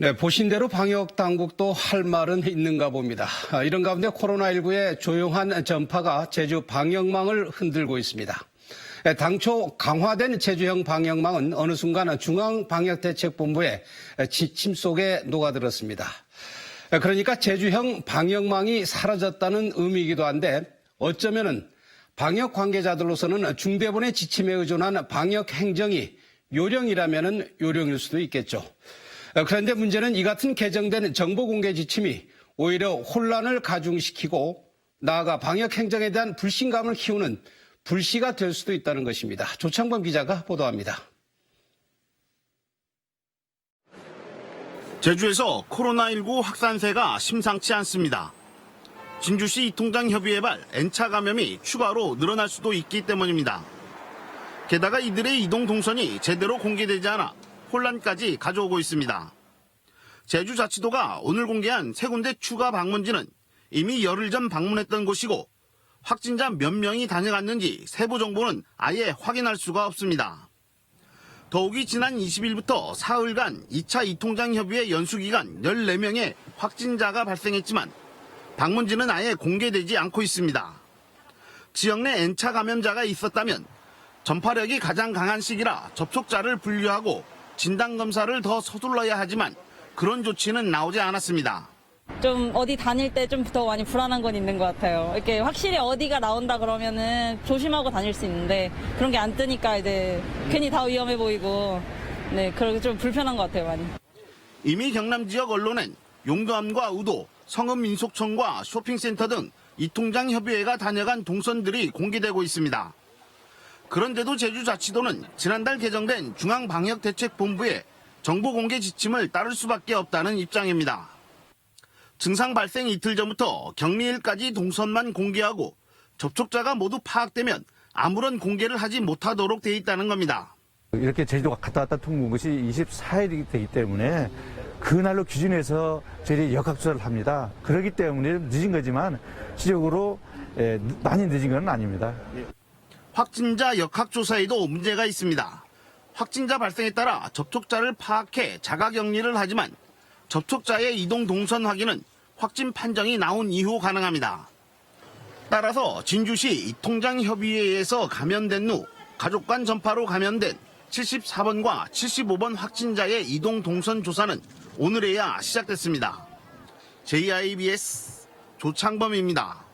네, 보신 대로 방역 당국도 할 말은 있는가 봅니다. 이런 가운데 코로나19의 조용한 전파가 제주 방역망을 흔들고 있습니다. 당초 강화된 제주형 방역망은 어느 순간 중앙방역대책본부의 지침 속에 녹아들었습니다. 그러니까 제주형 방역망이 사라졌다는 의미이기도 한데 어쩌면은 방역 관계자들로서는 중대본의 지침에 의존한 방역 행정이 요령이라면은 요령일 수도 있겠죠. 그런데 문제는 이 같은 개정된 정보 공개 지침이 오히려 혼란을 가중시키고 나아가 방역 행정에 대한 불신감을 키우는 불씨가 될 수도 있다는 것입니다. 조창범 기자가 보도합니다. 제주에서 코로나19 확산세가 심상치 않습니다. 진주시 이통장 협의회 발 N차 감염이 추가로 늘어날 수도 있기 때문입니다. 게다가 이들의 이동 동선이 제대로 공개되지 않아 혼란까지 가져오고 있습니다. 제주자치도가 오늘 공개한 세 군데 추가 방문지는 이미 열흘 전 방문했던 곳이고 확진자 몇 명이 다녀갔는지 세부 정보는 아예 확인할 수가 없습니다. 더욱이 지난 20일부터 사흘간 2차 이통장 협의회 연수기간 14명의 확진자가 발생했지만 방문지는 아예 공개되지 않고 있습니다. 지역 내 N차 감염자가 있었다면 전파력이 가장 강한 시기라 접촉자를 분류하고 진단검사를 더 서둘러야 하지만 그런 조치는 나오지 않았습니다. 좀 어디 다닐 때 좀 더 많이 불안한 건 있는 것 같아요. 이렇게 확실히 어디가 나온다 그러면은 조심하고 다닐 수 있는데 그런 게 안 뜨니까 이제 괜히 다 위험해 보이고 네, 그러게 좀 불편한 것 같아요, 많이. 이미 경남 지역 언론엔 용도암과 우도, 성읍민속촌과 쇼핑센터 등 이통장 협의회가 다녀간 동선들이 공개되고 있습니다. 그런데도 제주자치도는 지난달 개정된 중앙방역대책본부의 정보 공개 지침을 따를 수밖에 없다는 입장입니다. 증상 발생 이틀 전부터 격리일까지 동선만 공개하고 접촉자가 모두 파악되면 아무런 공개를 하지 못하도록 돼 있다는 겁니다. 이렇게 제주도가 갔다 왔다 통보한 것이 24일이 되기 때문에 그날로 기준해서 저희들이 역학조사를 합니다. 그렇기 때문에 늦은 거지만 실적으로 많이 늦은 건 아닙니다. 확진자 역학조사에도 문제가 있습니다. 확진자 발생에 따라 접촉자를 파악해 자가격리를 하지만 접촉자의 이동 동선 확인은 확진 판정이 나온 이후 가능합니다. 따라서 진주시 이통장협의회에서 감염된 후 가족 간 전파로 감염된 74번과 75번 확진자의 이동 동선 조사는 오늘에야 시작됐습니다. JIBS 조창범입니다.